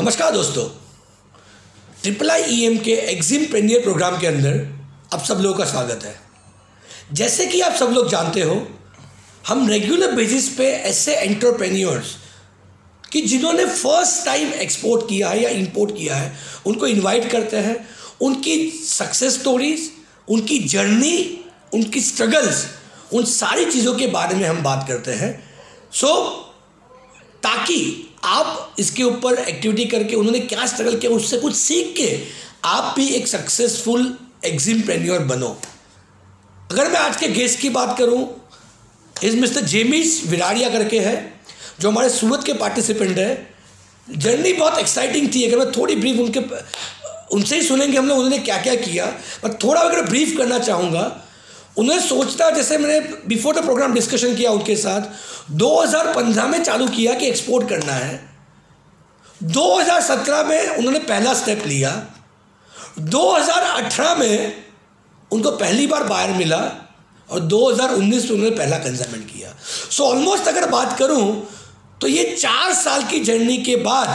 नमस्कार दोस्तों, IIIEM के एग्जिमप्रेन्योर प्रोग्राम के अंदर आप सब लोगों का स्वागत है। जैसे कि आप सब लोग जानते हो, हम रेगुलर बेसिस पे ऐसे एंटरप्रेन्योर्स कि जिन्होंने फर्स्ट टाइम एक्सपोर्ट किया है या इंपोर्ट किया है, उनको इनवाइट करते हैं। उनकी सक्सेस स्टोरीज, उनकी जर्नी, उनकी स्ट्रगल्स, उन सारी चीज़ों के बारे में हम बात करते हैं। ताकि आप इसके ऊपर एक्टिविटी करके उन्होंने क्या स्ट्रगल किया, उससे कुछ सीख के आप भी एक सक्सेसफुल एग्जिमप्रेन्योर बनो। अगर मैं आज के गेस्ट की बात करूं, इस मिस्टर जेमिस विरारिया करके है, जो हमारे सूरत के पार्टिसिपेंट है। जर्नी बहुत एक्साइटिंग थी। अगर मैं थोड़ी ब्रीफ उनसे ही सुनेंगे हम लोग उन्होंने क्या क्या किया, पर थोड़ा अगर ब्रीफ करना चाहूँगा। उन्हें सोचता, जैसे मैंने बिफोर द प्रोग्राम डिस्कशन किया उनके साथ, 2015 में चालू किया कि एक्सपोर्ट करना है। 2017 में उन्होंने पहला स्टेप लिया। 2018 में उनको पहली बार बायर मिला और 2019 में उन्होंने पहला कंसाइनमेंट किया। सो ऑलमोस्ट अगर बात करूं तो ये 4 साल की जर्नी के बाद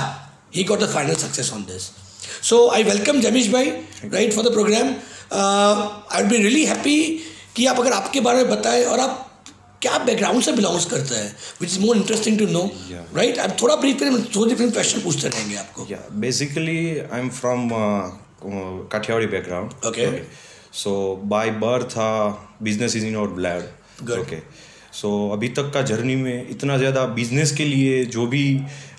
ही got the final success on this. So I welcome Jamish भाई right for the program. I will be really happy कि आप अगर आपके बारे में बताएं और आप क्या बैकग्राउंड से बिलोंग्स करते हैं, which is more interesting to know, right. आप थोड़ा ब्रीफ करें, थोड़े डिफरेंट क्वेश्चन पूछते रहेंगे आपको। Basically I am from Kathiawadi background. Okay, so by birth business is in our blood. Okay, so अभी तक का जर्नी में इतना ज़्यादा बिजनेस के लिए जो भी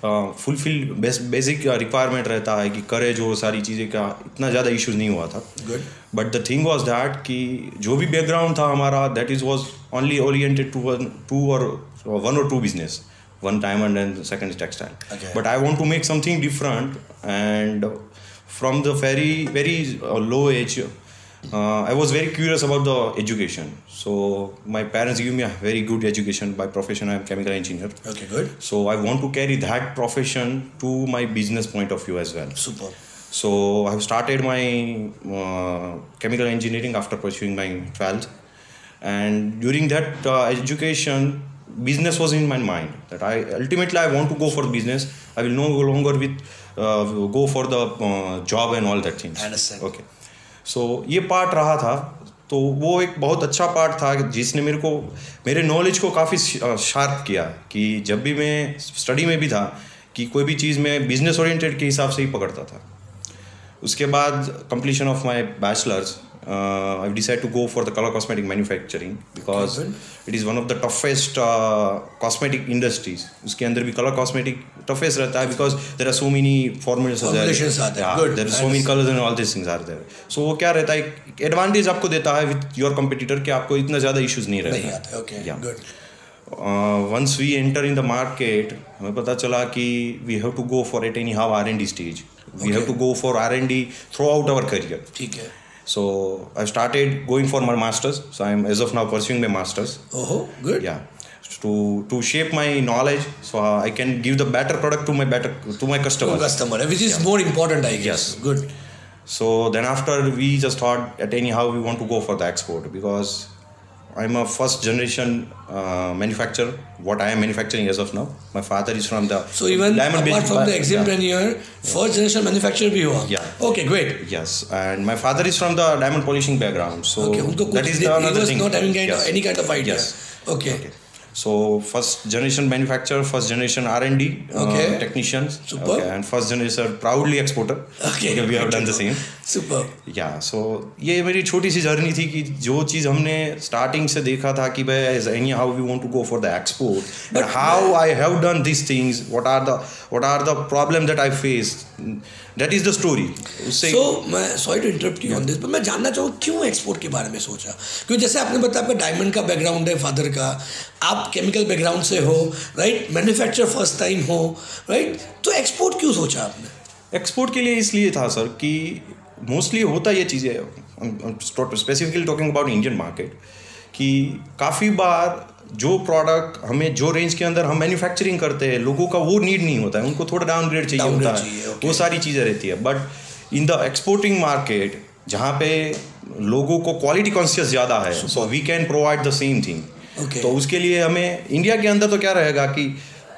फुलफिल बेसिक रिक्वायरमेंट रहता है कि करे, जो सारी चीज़ें का इतना ज़्यादा इश्यूज नहीं हुआ था। Good. But the thing was that कि जो भी बैकग्राउंड था हमारा, that is was only oriented to one और two business, one diamond and second is textile. Okay. But I want to make something different, and from the very low age I was very curious about the education. So my parents gave me a very good education. By profession I am chemical engineer. Okay, good. So I want to carry that profession to my business point of view as well. Super. So I have started my chemical engineering after pursuing my 12th, and during that education, business was in my mind that I want to go for business. I will no longer go for the job and all that things. I understand. Okay. So ये part रहा था, तो वो एक बहुत अच्छा part था जिसने मेरे नॉलेज को काफ़ी शार्प किया। कि जब भी मैं स्टडी में भी था कि कोई भी चीज़ मैं बिजनेस ओरिएंटेड के हिसाब से ही पकड़ता था। उसके बाद completion of my bachelors, I've decided to go for the color cosmetic manufacturing because it is one of the toughest cosmetic industries. उसके अंदर भी color cosmetic toughest रहता है because there are so many formulations are there. Good. There are so many colors and all these things are there. So वो क्या रहता है, एक एडवांटेज आपको देता है with your competitor कि आपको इतना ज़्यादा इश्यूज नहीं रहता। Okay, good. Once we enter in the market, हमें पता चला कि we have to go for it anyhow R&D stage. We have to go for R&D throughout our career. ठीक है। So I started going for my masters. So I'm as of now pursuing my masters. Oh, good. Yeah, to shape my knowledge, so I can give the better product to my customers. Which is more important, I guess. Yes. Good. So then after we just thought that anyhow we want to go for the export because I'm a first generation manufacturer. What I am manufacturing as of now, my father is from the so even apart from the eximpreneur, first generation manufacturer भी हुआ. Yeah. Okay, great. Yes, and my father is from the diamond polishing background. So okay, that is another thing. He was not having any kind of idea. Yes. Okay. So first generation manufacturer, first generation R&D technicians. Super. Okay, and first generation proudly exporter. Okay. We have done the same. Super. Yeah. So ये मेरी छोटी सी journey थी कि जो चीज़ हमने starting से देखा था कि भाई anyhow we want to go for the export. But how I have done these things, what are the problem that I faced. That is the story. So मैं sorry to interrupt you on this, but मैं जानना चाहूँ क्यों export के बारे में सोचा? क्योंकि जैसे आपने बताया आपका डायमंड का बैकग्राउंड है फादर का, आप केमिकल बैकग्राउंड से हो, राइट, मैन्युफैक्चर फर्स्ट टाइम हो, राइट, तो एक्सपोर्ट क्यों सोचा आपने? एक्सपोर्ट के लिए इसलिए था सर कि मोस्टली होता ये चीज़ें, specifically talking about Indian market, कि काफ़ी बार जो प्रोडक्ट हमें जो रेंज के अंदर हम मैन्युफैक्चरिंग करते हैं, लोगों का वो नीड नहीं होता है, उनको थोड़ा डाउनग्रेड चाहिए होता है। वो सारी चीज़ें रहती है। But in the exporting market जहाँ पे लोगों को क्वालिटी कॉन्शियस ज़्यादा है, so we can provide the same thing. तो उसके लिए हमें इंडिया के अंदर तो क्या रहेगा कि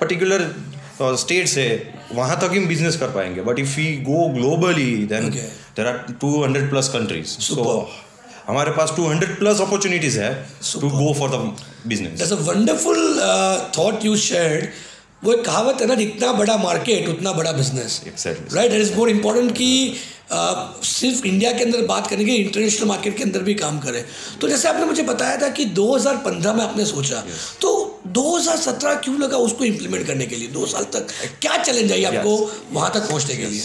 पर्टिकुलर स्टेट से वहाँ तक हम बिजनेस कर पाएंगे. But if we go globally then there are 200+ countries. So हमारे पास 200+ अपॉर्चुनिटीज है to go for the business. That's a wonderful thought you shared. वो एक कहावत है ना, जितना बड़ा मार्केट उतना बड़ा business. Right. It is more important कि सिर्फ इंडिया के अंदर बात करेंगे, इंटरनेशनल मार्केट के अंदर भी काम करें. तो जैसे आपने मुझे बताया था कि 2015 में आपने सोचा, तो 2017 क्यों लगा उसको इम्प्लीमेंट करने के लिए? 2 साल तक क्या चैलेंज आई आपको वहाँ तक पहुँचने के लिए?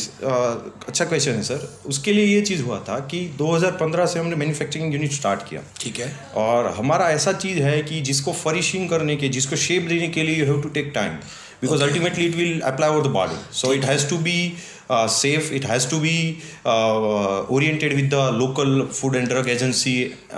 अच्छा क्वेश्चन है सर. उसके लिए ये चीज़ हुआ था कि 2015 से हमने मैन्युफैक्चरिंग यूनिट स्टार्ट किया. ठीक है. और हमारा ऐसा चीज़ है कि जिसको फर्निशिंग करने के, जिसको शेप देने के लिए you have to take time, because ultimately it will apply over the body. So it has to be safe, it has to be oriented with the local food and drug agency,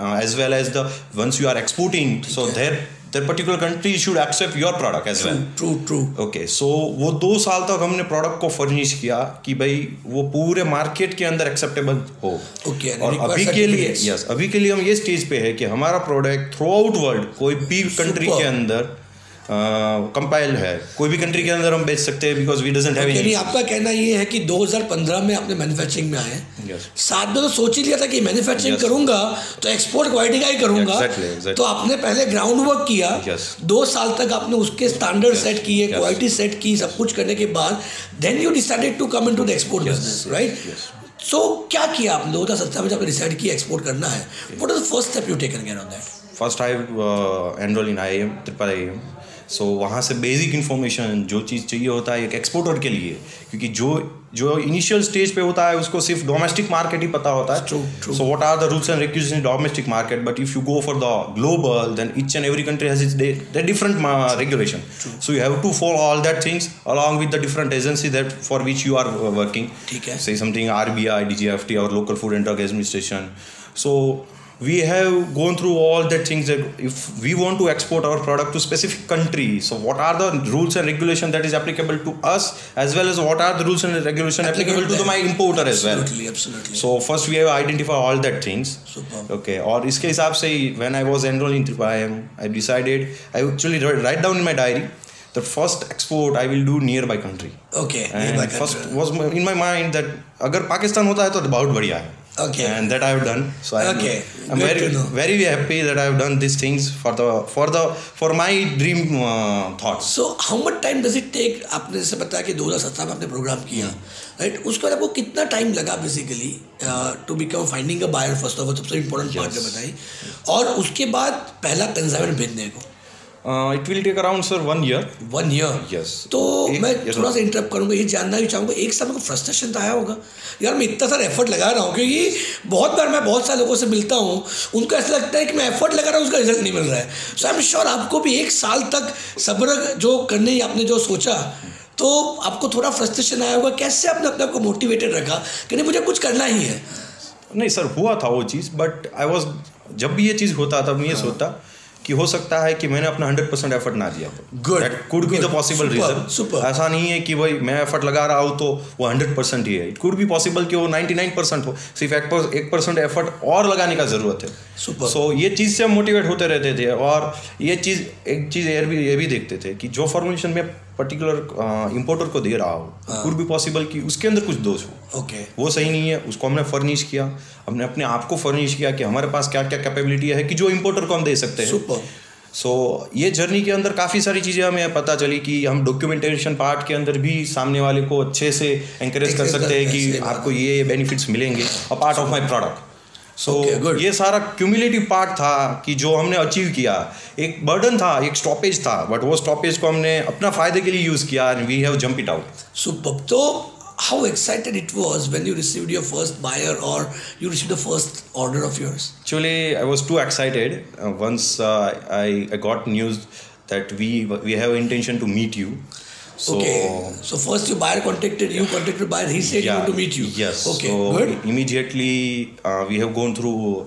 as well as the once you are exporting, so their particular country should accept your product as well. True. Okay, so वो 2 साल तक हमने product को furnish किया कि भाई वो पूरे मार्केट के अंदर एक्सेप्टेबल हो. Okay, और अभी के लिए अभी के लिए हम ये स्टेज पे है कि हमारा प्रोडक्ट थ्रू आउट वर्ल्ड कोई भी कंट्री के अंदर कंपाइल है, कोई भी कंट्री के अंदर हम बेच सकते हैं, because we doesn't have any. आपका कहना ये है कि 2015 में आपने मैन्युफैक्चरिंग में आए. साथ में तो सोच ही लिया था कि मैन्युफैक्चरिंग करूंगा तो एक्सपोर्ट क्वालिटी का ही करूंगा. तो आपने पहले ग्राउंड वर्क किया. 2 साल तक आपने उसके स्टैंडर्ड सेट किए, क्वालिटी सेट की, सब कुछ करने के बाद then you decided to come into the export business, right? So क्या किया आपने 2017 में जब आपने डिसाइड किया एक्सपोर्ट करना है? What is the first step you taken again on that? First I enrol in IIM, IIM. सो वहाँ से बेसिक इन्फॉर्मेशन जो चीज़ चाहिए होता है एक एक्सपोर्टर के लिए, क्योंकि जो इनिशियल स्टेज पे होता है उसको सिर्फ डोमेस्टिक मार्केट ही पता होता है. So what are the rules and regulations in domestic market, but if you go for the global then each and every country has its their different regulation. So you have to follow all that things along with the different agency that for which you are working. ठीक है. Say something RBI, DGFT और local food and drug administration. So we have gone through all that things that if we want to export our product to specific country, so what are the rules and regulation that is applicable to us, as well as what are the rules and regulation applicable to my importer as well. Absolutely. So first we have identified all that things. Super. Okay. और इसके हिसाब से when I was enrolled in IIM, I decided, I actually write down in my diary the first export I will do nearby country. Okay. And first was in my mind that अगर पाकिस्तान होता है तो बहुत बढ़िया है. Okay. And that I have done. So I'm very happy that I have done these things for my dream thoughts. So how much time does it take? आपने जैसे बताया कि 2017 में आपने प्रोग्राम किया, राइट? उसके बाद आपको कितना टाइम लगा basically to become finding a buyer? First of all सबसे इम्पोर्टेंट पार्ट जो बताई, और उसके बाद पहला कंसाइनमेंट भेजने को. It will take around sir 1 year. 1 year. Yes. तो मैं थोड़ा सा इंटरप्ट करूँगा, ये जानना भी चाहूँगा, एक समय को फ्रस्ट्रेशन तो आया होगा यार, मैं इतना सारा एफर्ट लगा रहा हूँ? क्योंकि बहुत बार मैं बहुत सारे लोगों से मिलता हूँ, उनको ऐसा लगता है कि मैं एफर्ट लगा रहा हूँ, उसका रिजल्ट नहीं मिल रहा है. सो आई एम श्योर आपको भी 1 साल तक सब्र जो करने आपने जो सोचा, तो आपको थोड़ा फ्रस्ट्रेशन आया होगा. कैसे आपने अपने आप को मोटिवेटेड रखा कि नहीं मुझे कुछ करना ही है? नहीं सर, हुआ था वो चीज़, बट जब भी ये चीज़ होता तब मैं ये सोचता कि हो सकता है कि मैंने अपना 100% एफर्ट ना दिया. That could be the possible reason. ऐसा नहीं है कि भाई मैं एफर्ट लगा रहा हूँ तो वो 100% ही है. इट कुड बी पॉसिबल कि वो 99% हो, सिर्फ 1% एफर्ट और लगाने का ज़रूरत है. सो ये चीज़ से हम मोटिवेट होते रहते थे. और एक चीज़ ये भी देखते थे कि जो फॉर्मुलेशन में पर्टिकुलर इंपोर्टर को दे रहा हो, कुड बी पॉसिबल कि उसके अंदर कुछ दोष हो. वो सही नहीं है, उसको हमने फर्निश किया, हमने अपने आप को फर्निश किया कि हमारे पास क्या क्या कैपेबिलिटी है कि जो इंपोर्टर को हम दे सकते हैं. सो ये जर्नी के अंदर काफ़ी सारी चीज़ें हमें पता चली कि हम डॉक्यूमेंटेशन पार्ट के अंदर भी सामने वाले को अच्छे से एनकरेज कर सकते हैं कि आपको ये बेनिफिट्स मिलेंगे a part of my product. So ये सारा क्यूमुलेटिव पार्ट था कि जो हमने अचीव किया. एक बर्डन था, एक स्टॉपेज था, बट वो स्टॉपेज को हमने अपना फ़ायदे के लिए यूज़ किया and we have jump it out. Super. तो how excited it was when you received your first buyer or you received the first order of yours? Actually, I was too excited once I got news that we have intention to meet you. So, so first your buyer contacted you, contacted buyer, he said he want to meet you. Yes. Okay. So good. Immediately we have gone through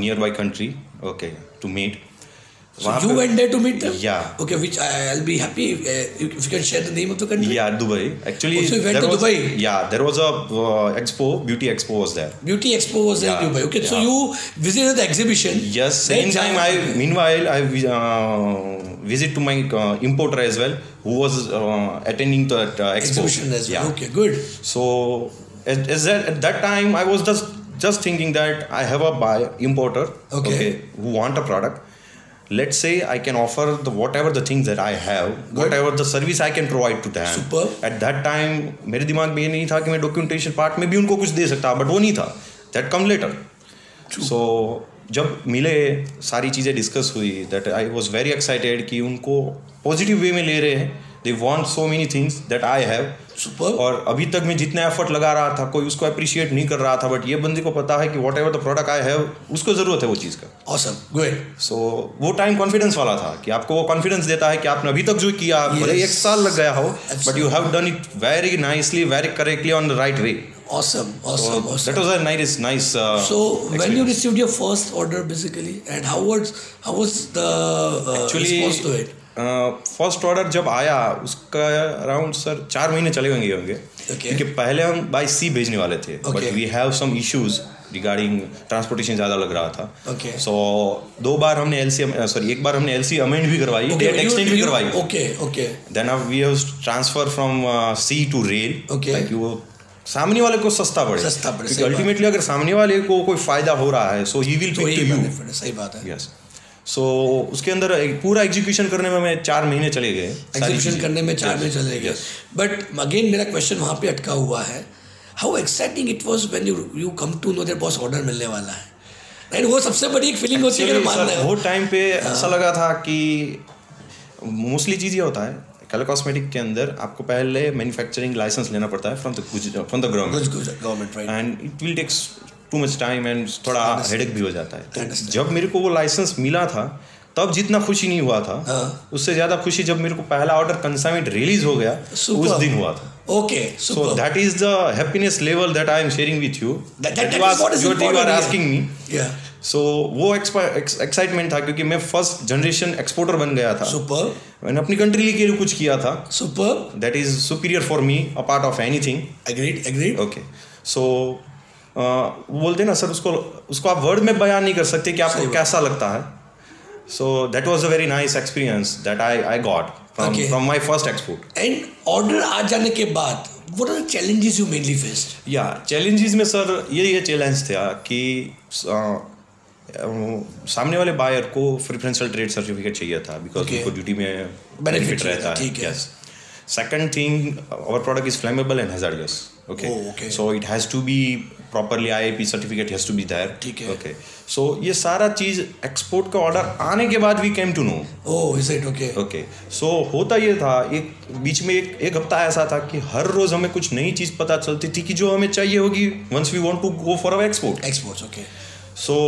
nearby country. Okay, to meet. So you went there to meet them? Yeah. Okay, which I'll be happy if you can share the name of the country. Yeah, Dubai. Actually, also you went to Dubai? Yeah, there was a beauty expo was there. Beauty expo was there in Dubai. Okay, so you visited the exhibition. Yes, same time visit to my importer as well, who was attending the exhibition as well. Yeah. Okay, good. So at that time, I was just thinking that I have a importer, okay, who want a product. Let's say I can offer whatever the things that I have, whatever the service I can provide to them. Super. At that time, मेरे दिमाग में ये नहीं था कि मैं documentation part में भी उनको कुछ दे सकता, but वो नहीं था. That come later. True. So जब मिले सारी चीज़ें डिस्कस हुई, that I was very excited कि उनको पॉजिटिव वे में ले रहे हैं. They want so many things that I have. Super. और अभी तक मैं जितना एफर्ट लगा रहा था कोई उसको अप्रिशिएट नहीं कर रहा था, बट ये बंदे को पता है कि what ever the product I have उसको ज़रूरत है वो चीज़ का. Awesome. Good. सो वो टाइम कॉन्फिडेंस वाला था कि आपको वो कॉन्फिडेंस देता है कि आपने अभी तक जो किया, भले 1 साल लग गया हो, but you have done it very nicely, very correctly on the right way. Awesome. Awesome. That was a nice. So when you received your first order, basically, and how was the response to it? First order जब आया उसका around sir 4 महीने चले होंगे, क्योंकि पहले हम bye सी भेजने वाले थे, but we have some issues regarding transportation ज़्यादा लग रहा था. सो 2 बार हमने एक बार हमने एलसी अमेंड भी करवाई, डेट एक्सटेंड भी करवाई. Okay. Then we have transfer from sea to rail, ताकि वो सामने वाले को सस्ता पड़े. क्योंकि अल्टीमेटली अगर सामने वाले को कोई फायदा हो रहा है, so he will pay to you. सही बात है. यस. सो उसके अंदर पूरा एग्जीक्यूशन करने में मैं 4 महीने चले गए. एग्जीक्यूशन करने में 4 महीने चले गए. बट अगेन मेरा क्वेश्चन वहाँ पे अटका हुआ है, how exciting it was when you come to know that boss order मिलने वाला है. राइट, वो सबसे बड़ी एक फीलिंग होती है. वो टाइम पे ऐसा लगा था कि मोस्टली चीज़ ये होता है कलर कॉस्मेटिक के अंदर, आपको पहले मैन्युफैक्चरिंग लाइसेंस लेना पड़ता है from the government, and it will takes too much time and थोड़ा हेडेक भी हो जाता है. तो जब मेरे को वो लाइसेंस मिला था तब जितना खुशी नहीं हुआ था, उससे ज़्यादा खुशी जब मेरे को पहला ऑर्डर कंसाइनमेंट रिलीज हो गया उस दिन हुआ था. Okay. So that is the happiness level that I am sharing with you. You are asking me. So वो एक्साइटमेंट था क्योंकि मैं फर्स्ट जनरेशन एक्सपोर्टर बन गया था. सुपर. मैंने अपनी कंट्री के लिए कुछ किया था. Super. That is superior for me a part of anything. Agreed. Okay. So बोलते ना सर, उसको आप वर्ड में बयान नहीं कर सकते कि आपको कैसा लगता है. So that was a very nice experience that I got from my first export. And order आ जाने के बाद what are the challenges you mainly faced? या चैलेंजेस में सर ये चैलेंज था कि सामने वाले बायर को प्रेफरेंशियल ट्रेड सर्टिफिकेट चाहिए था, बिकॉज उनको ड्यूटी में बेनिफिट रहता है. Yes. Second thing, our product is flammable and hazardous. Okay. Oh, okay. So it has to be properly IAP certificate has to be there. ठीक है. Okay. So ये सारा चीज़ एक्सपोर्ट का ऑर्डर आने के बाद we came to know. Oh, is it okay? Okay. So होता ये था, एक बीच में एक हफ्ता ऐसा था कि हर रोज हमें कुछ नई चीज़ पता चलती थी कि जो हमें चाहिए होगी once we want to go for our export. Exports, okay. So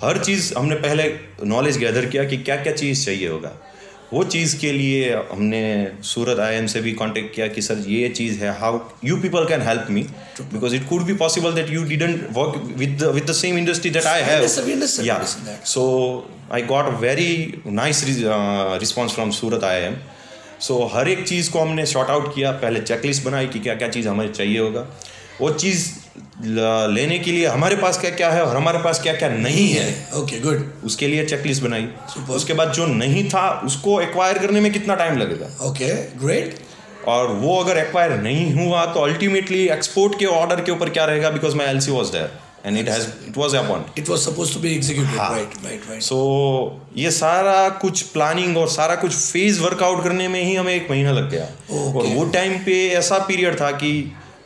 हर चीज़ हमने पहले नॉलेज गैदर किया कि क्या क्या चीज़ चाहिए होगा. वो चीज़ के लिए हमने सूरत IIM से भी कांटेक्ट किया कि सर ये चीज़ है, how you people can help me, because it could be possible that you didn't work with the same industry that I have. Yeah. So I got a very nice response from Surat IIM. So हर एक चीज़ को हमने short out किया, पहले checklist बनाई कि क्या क्या चीज़ हमें चाहिए होगा. वो चीज़ लेने के लिए हमारे पास क्या क्या है और हमारे पास क्या क्या नहीं है. Okay, good. उसके लिए चेकलिस्ट बनाई. उसके बाद जो नहीं था उसको एक्वायर करने में कितना टाइम लगेगा. Okay, great. और वो अगर एक्वायर नहीं हुआ तो अल्टीमेटली एक्सपोर्ट के ऑर्डर के ऊपर क्या रहेगा, because my LC was there and it was upon. It was supposed to be executed. Right. So ये सारा कुछ प्लानिंग और सारा कुछ फेज वर्कआउट करने में ही हमें 1 महीना लग गया. और वो टाइम पे ऐसा पीरियड था कि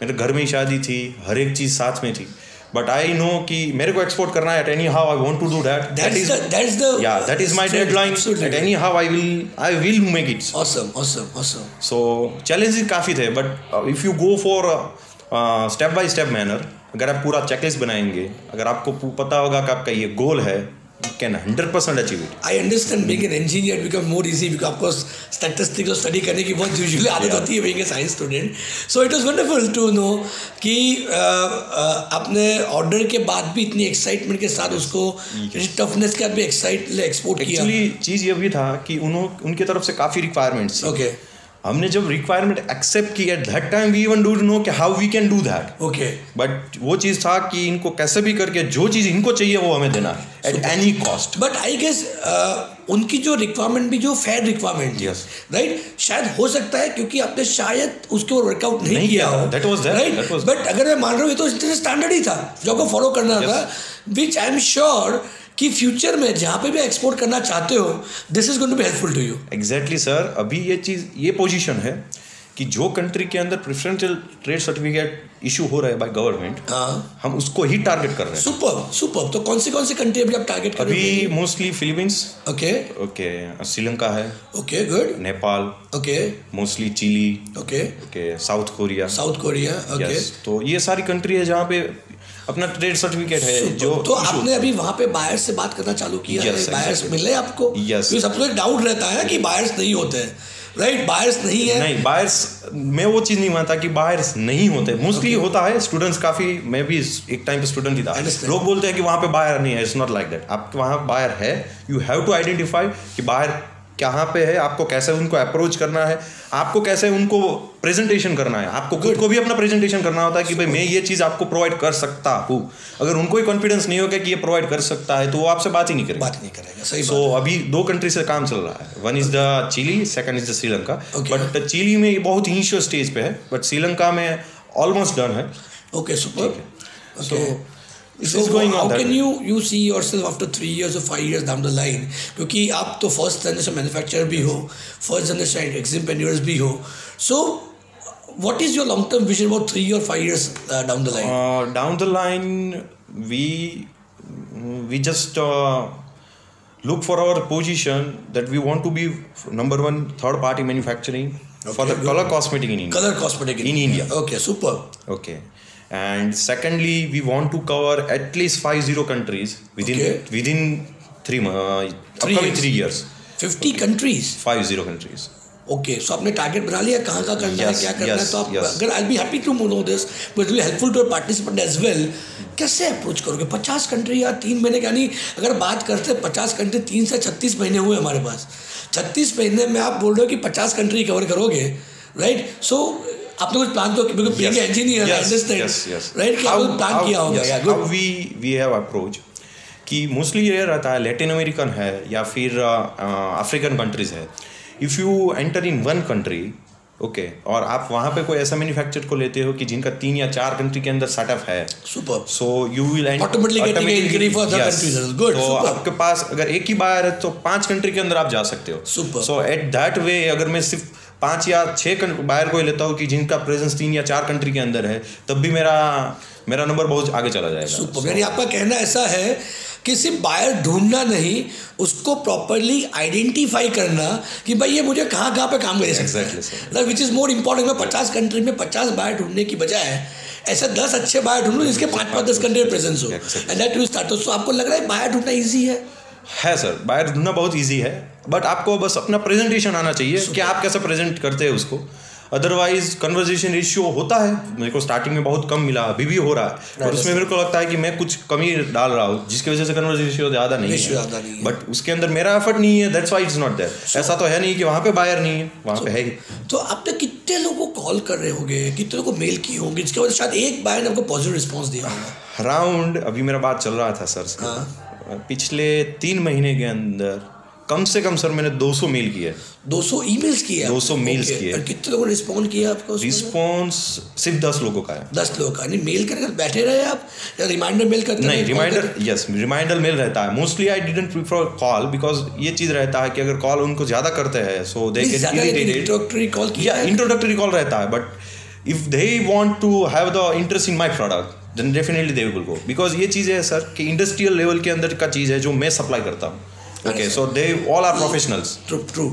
मेरे घर में ही शादी थी, हर एक चीज़ साथ में थी, बट आई नो कि मेरे को एक्सपोर्ट करना है. At any how I want to do that. That is my deadline. At any how I will make it. Awesome. So challenges काफ़ी थे, but if you go for step by step manner, अगर आप पूरा checklist बनाएंगे, अगर आपको पता होगा कि आपका ये गोल है, you can 100% achieve it. I understand being an engineer become more easy because of course statistics और study करने की बहुत usually आदत होती है being a science student. So it was wonderful to know कि आपने ऑर्डर के बाद भी इतनी एक्साइटमेंट के साथ उसको टफनेस के साथ भी एक्सपोर्ट किया. एक्चुअली चीज़ ये भी था कि उनके तरफ से काफ़ी रिक्वायरमेंट्स. ओके. हमने जब रिक्वायरमेंट एक्सेप्ट की at that time we even don't know कि how we can do that. Okay, but वो चीज़ था कि इनको कैसे भी करके जो चीज़ इनको चाहिए वो हमें देना है at any cost. But I guess उनकी जो रिक्वायरमेंट भी जो फेयर रिक्वायरमेंट Yes. राइट, शायद हो सकता है क्योंकि आपने शायद उसके ऊपर वर्कआउट नहीं किया हो, that was there, right. that was but अगर मैं मान रहा हूँ ये तो स्टैंडर्ड ही था जो आपको फॉलो करना था, विच आई एम श्योर कि फ्यूचर में जहाँ पे भी एक्सपोर्ट करना चाहते हो this is going to be helpful to you. Exactly sir, अभी ये चीज़ ये पोजीशन है कि जो कंट्री के अंदर प्रेफरेंशियल ट्रेड सर्टिफिकेट इशू हो रहा है बाय गवर्नमेंट, हम उसको ही टारगेट कर रहे हैं। Super super. तो कौन सी कंट्री अभी आप टारगेट कर रहे हो? अभी mostly Philippines, okay okay, Sri Lanka है, okay good, Nepal, okay mostly Chile, okay okay, South Korea, okay. Yes, तो ये सारी कंट्री है जहाँ पे अपना ट्रेड सर्टिफिकेट है जो तो आपने अभी वहाँ पे बायर्स से बात करना चालू किया है? बायर्स मिले आपको? Yes. सबको एक डाउट रहता है कि बायर्स नहीं होते हैं, राइट? बायर्स नहीं है, नहीं, बायर्स मैं वो चीज़ नहीं मानता कि बायर्स नहीं होते, मोस्टली होता है। स्टूडेंट्स काफ़ी, मैं भी एक टाइम पे स्टूडेंट ही था, लोग बोलते हैं कि वहाँ पे बायर नहीं है, इट्स नॉट लाइक दैट। आपके वहाँ बायर है, यू हैव टू आइडेंटिफाई कि बायर कहाँ पे है, आपको कैसे उनको अप्रोच करना है, आपको कैसे उनको प्रेजेंटेशन करना है, आपको खुद को भी अपना प्रेजेंटेशन करना होता है कि भाई मैं ये चीज़ आपको प्रोवाइड कर सकता हूँ। अगर उनको ही कॉन्फिडेंस नहीं होगा कि ये प्रोवाइड कर सकता है तो वो आपसे बात ही नहीं करेगा। सही सो अभी 2 कंट्री से काम चल रहा है, one is the Chile, second is the Sri Lanka. But Chile में बहुत इनिशियल स्टेज पे है, बट श्रीलंका में ऑलमोस्ट डन है। Okay, super. So how can you see yourself after 3 years or 5 years down the line? क्योंकि आप तो फर्स्ट जनरेशन मैन्युफैक्चरर भी हो, फर्स्ट जनरेशन एग्जिम्पेनियर्स भी हो, so what is your long term vision about 3 or 5 years down the line? Down the line we just look for our position that we want to be number one third party manufacturing for the color cosmetic in India. Color cosmetic in India. Okay, super. Okay. And secondly, we want to cover at least 50 countries within 3 years. 50 countries. 50 countries. Okay, सो आपने target बना लिया कहाँ करना है, क्या करना है? तो आप अगर I be happy to know this but it will helpful to participant as well. कैसे अप्रोच करोगे 50 कंट्री या 3 महीने? यानी अगर बात करते हैं 50 कंट्री, 3 से 36 महीने हुए हमारे पास, 36 महीने में आप बोल रहे हो कि 50 कंट्री कवर करोगे, राइट? सो आपने कुछ प्लान तो बीइंग इंजीनियर अंडरस्टैंड, राइट? क्या कुछ प्लान किया होगा? गुड, वी हैव अप्रोच कि मोस्टली ये रहता है लैटिन अमेरिकन है या फिर अफ्रीकन कंट्रीज है। If you enter in one country, okay, और आप वहाँ पे कोई ऐसा मैन्युफैक्चर को लेते हो कि जिनका 3 या 4 कंट्री के अंदर सेटअप है, super, so you will good. तो आपके पास अगर एक ही बायर है तो 5 कंट्री के अंदर आप जा सकते हो। Super. So at that way अगर मैं सिर्फ 5 या 6 बायर को लेता हूँ कि जिनका प्रेजेंस 3 या 4 कंट्री के अंदर है, तब भी मेरा नंबर बहुत आगे चला जाएगा। सुपर। यानी आपका कहना ऐसा है कि सिर्फ बायर ढूंढना नहीं, उसको प्रॉपरली आइडेंटिफाई करना कि भाई ये मुझे कहाँ पे काम कर सकता है, विच इज़ मोर इम्पॉर्टेंट। मैं 50 कंट्री में 50 बायर ढूंढने की बजाय ऐसा 10 अच्छे बायर ढूंढूं जिसके 5-10 कंट्री में प्रेजेंस हो, एंड दैट विल स्टार्ट। तो आपको लग रहा है बायर ढूंढना ईजी है सर, बायर ढूंढना बहुत ईजी है, बट आपको बस अपना प्रेजेंटेशन आना चाहिए कि आप कैसे प्रेजेंट करते हैं उसको। अदरवाइज कन्वर्जेशन रेशियो होता है, मेरे को स्टार्टिंग में बहुत कम मिला, अभी भी हो रहा है, और उसमें मेरे को लगता है कि मैं कुछ कमी डाल रहा हूँ जिसकी वजह से कन्वर्जेशन रेशियो ज़्यादा नहीं है, बट उसके अंदर मेरा एफर्ट नहीं है, that's why it's not there. ऐसा तो है नहीं कि वहाँ पे बायर नहीं है, वहाँ पे है ही। तो आपने कितने लोगों को कॉल कर रहे होंगे, कितने लोगों को मेल की होंगी, जिसके वजह से शायद एक बायर ने आपको पॉजिटिव रिस्पॉन्स दिया होगा? अराउंड अभी मेरा बात चल रहा था सर से, पिछले 3 महीने के अंदर कम से कम सर मैंने 200 मेल किए, 200 ईमेल्स किए, 200 मेल्स किए। और कितने लोगों ने रिस्पॉन्ड किया आपको? रिस्पॉन्स सिर्फ 10 लोगों का है। 10 लोगों का? नहीं, मेल करके बैठे रहे आप या रिमाइंडर मेल करते? नहीं, रिमाइंडर, यस, रिमाइंडर मेल रहता है। Mostly I didn't prefer call because ये चीज़ रहता है कि अगर कॉल उनको ज़्यादा करते हैं so they get irritated. Introductory call किया, इंट्रोडक्टरी कॉल रहता है, but if they want to have the interest in my product then definitely they will go, because ये चीज़ है सर कि इंडस्ट्रियल लेवल के अंदर का चीज़ है जो मैं सप्लाई करता हूँ। Okay, so they all are professionals. True.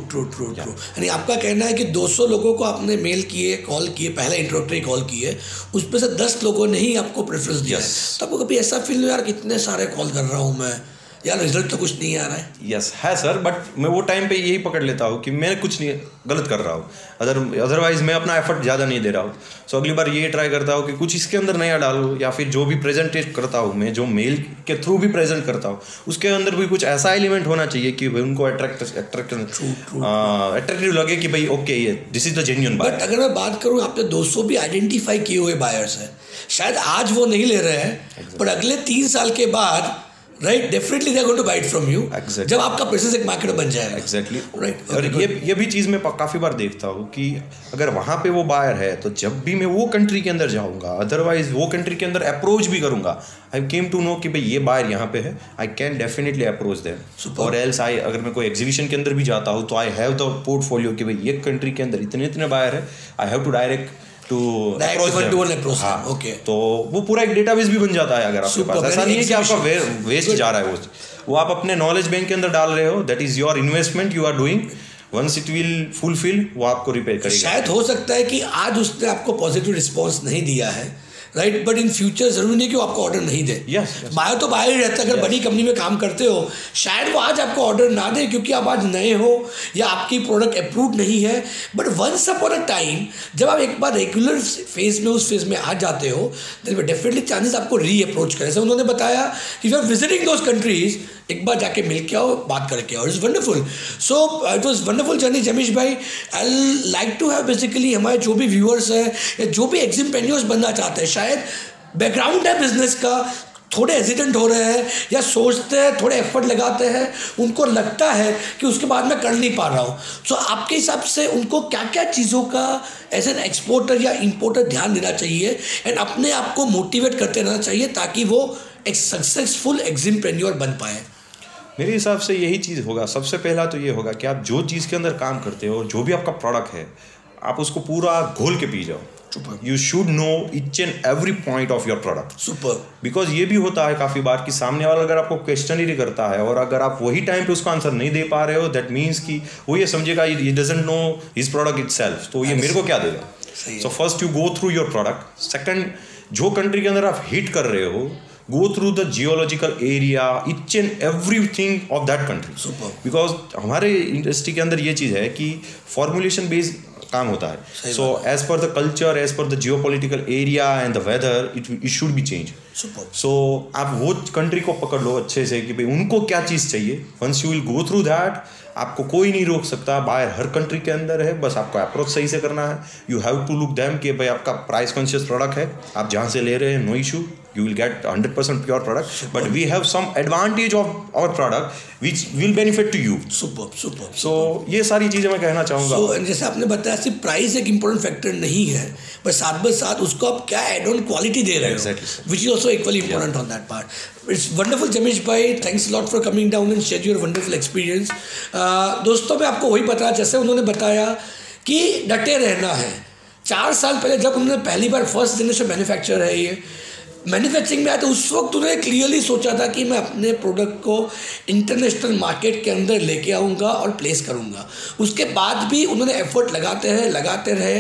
यानी आपका कहना है कि 200 लोगों को आपने मेल किए, कॉल किए, पहले इंट्रोडक्टरी कॉल किए, उसमें से 10 लोगों ने ही आपको प्रेफरेंस दिया है। तो आपको कभी ऐसा फील नहीं यार कितने सारे कॉल कर रहा हूँ मैं, यार रिजल्ट तो कुछ नहीं आ रहा है। यस है सर, बट मैं वो टाइम पे यही पकड़ लेता हूँ कि मैं कुछ नहीं गलत कर रहा हूँ, अदरवाइज मैं अपना एफर्ट ज़्यादा नहीं दे रहा हूँ। सो अगली बार ये ट्राई करता हूँ कि कुछ इसके अंदर नया डालूँ, या फिर जो भी प्रेजेंटेट करता हूँ मैं, जो मेल के थ्रू भी प्रेजेंट करता हूँ, उसके अंदर भी कुछ ऐसा एलिमेंट होना चाहिए कि भाई उनको अट्रैक्टिव लगे कि भाई ओके ये this is the genuine buyer. But अगर मैं बात करूँ, आपने 200 भी आइडेंटिफाई किए हुए बायर्स हैं, शायद आज वो नहीं ले रहे हैं, पर अगले 3 साल के बाद right definitely they are going to buy it from you, जब आपका बिजनेस एक मार्केट बन जाएगा। Exactly right. और ये भी चीज़ मैं काफ़ी बार देखता हूँ कि अगर वहाँ पे वो बायर है तो जब भी मैं वो कंट्री के अंदर जाऊँगा, अदरवाइज वो कंट्री के अंदर अप्रोच भी करूँगा, आई केम टू नो कि भाई ये बायर यहाँ पे है, I can definitely approach them. और एल्स अगर मैं कोई एग्जीबिशन के अंदर भी जाता हूँ तो आई हैव द पोर्टफोलियो कि भाई ये कंट्री के अंदर इतने बायर है, I have to direct to approach. हाँ, ओके। तो वो पूरा एक डेटाबेस भी बन जाता है अगर आपके पास। ऐसा नहीं है कि आपका वेस्ट जा रहा है वो आप अपने नॉलेज बैंक के अंदर डाल रहे हो, that is your investment you are doing, once it will fulfil वो आपको रिपेयर करेगा। शायद हो सकता है कि आज उसने आपको पॉजिटिव रिस्पॉन्स नहीं दिया है, राइट, बट इन फ्यूचर जरूरी नहीं कि वो आपको ऑर्डर नहीं दे। बाहर तो बाहर ही रहता है। अगर बड़ी कंपनी में काम करते हो, शायद वो आज आपको ऑर्डर ना दे क्योंकि आप आज नए हो या आपकी प्रोडक्ट अप्रूव नहीं है, but once upon a time जब आप एक बार रेगुलर फेज में उस फेज में आ जाते हो, देन डेफिनेटली चांसेस आपको री अप्रोच करें। जैसे उन्होंने बताया कि you are visiting those countries, एक बार जाके मिल के आओ, बात करके आओ। It's wonderful. So it was wonderful journey Jamish भाई। I like to have basically हमारे जो भी व्यूअर्स हैं या जो भी एग्जिमपेनियर्स बनना चाहते हैं, शायद बैकग्राउंड है बिजनेस का, थोड़े हेजिटेंट हो रहे हैं या सोचते हैं, थोड़े एफर्ट लगाते हैं, उनको लगता है कि उसके बाद मैं कर नहीं पा रहा हूँ। सो आपके हिसाब से उनको क्या क्या चीज़ों का एज एन एक्सपोर्टर या इंपोर्टर ध्यान देना चाहिए एंड अपने आप को मोटिवेट करते रहना चाहिए ताकि वो एक सक्सेसफुल एग्जिमपेनियर बन पाए? मेरे हिसाब से यही चीज़ होगा। सबसे पहला तो ये होगा कि आप जो चीज़ के अंदर काम करते हो और जो भी आपका प्रोडक्ट है, आप उसको पूरा घोल के पी जाओ। You should know each and every point of your product. Super. Because ये भी होता है काफ़ी बार कि सामने वाला अगर आपको क्वेश्चन ही करता है और अगर आप वही टाइम पे उसका आंसर नहीं दे पा रहे हो, दैट मीन्स कि वो ये समझेगा ये doesn't know his product itself, तो ये मेरे को क्या देगा। So first you go through your product. Second, जो कंट्री के अंदर आप हिट कर रहे हो, go through the geological area, each and everything of that country. Super. Because हमारे इंडस्ट्री के अंदर ये चीज़ है कि फॉर्मुलेशन बेस्ड काम होता है। So as per the culture, as per the geopolitical area and the weather, it should be change. So आप वो कंट्री को पकड़ लो अच्छे से कि भाई उनको क्या चीज़ चाहिए। Once you will go through that, आपको कोई नहीं रोक सकता। बाहर हर कंट्री के अंदर है, बस आपको अप्रोच सही से करना है। You have to look them कि भाई आपका प्राइस कॉन्शियस प्रोडक्ट है, आप जहाँ से ले रहे हैं no issue, you will get 100% pure product, but we have some advantage of our product which will benefit to you. Super. So ये सारी चीज़ें मैं कहना चाहूँगा। So जैसे आपने बताया सिर्फ प्राइस एक इम्पोर्टेंट फैक्टर नहीं है, बस साथ उसको आप क्या एड ऑन क्वालिटी दे रहे हो, which is also equally important on that part. It's wonderful जमीश भाई, thanks a lot for coming down and share your wonderful experience. दोस्तों मैं आपको वही बताया, जैसे उन्होंने बताया कि डटे रहना है। 4 साल पहले जब उन्होंने पहली बार फर्स्ट जनरेशन मैन्युफैक्चरर है ये मैन्युफैक्चरिंग में आया, तो उस वक्त उन्होंने क्लियरली सोचा था कि मैं अपने प्रोडक्ट को इंटरनेशनल मार्केट के अंदर लेके आऊँगा और प्लेस करूँगा। उसके बाद भी उन्होंने एफर्ट लगाते रहे,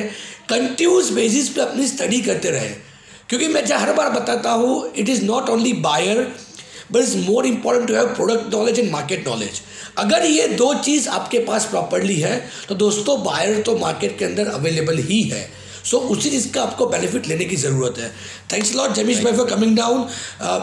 कंटिन्यूस बेसिस पे अपनी स्टडी करते रहे। क्योंकि मैं हर बार बताता हूँ, it is not only buyer but is more important to have product knowledge and market knowledge. अगर ये 2 चीज़ आपके पास प्रॉपरली है तो दोस्तों बायर तो मार्केट के अंदर अवेलेबल ही है। सो उसी चीज़ का आपको बेनिफिट लेने की ज़रूरत है। थैंक्स लॉट जमीश भाई फॉर कमिंग डाउन।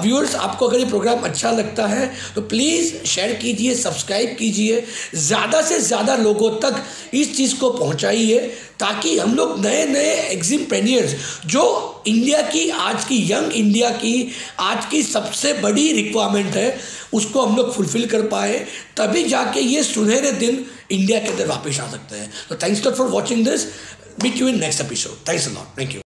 व्यूअर्स, आपको अगर ये प्रोग्राम अच्छा लगता है तो प्लीज़ शेयर कीजिए, सब्सक्राइब कीजिए, ज़्यादा से ज़्यादा लोगों तक इस चीज़ को पहुंचाइए ताकि हम लोग नए एग्जिमपेनियर्स जो इंडिया की आज की यंग इंडिया की आज की सबसे बड़ी रिक्वायरमेंट है उसको हम लोग फुलफिल कर पाए, तभी जाके ये सुनहरे दिन इंडिया के अंदर वापस आ सकते हैं। तो thanks lot for watching this. Meet you in next episode. Thanks a lot. Thank you.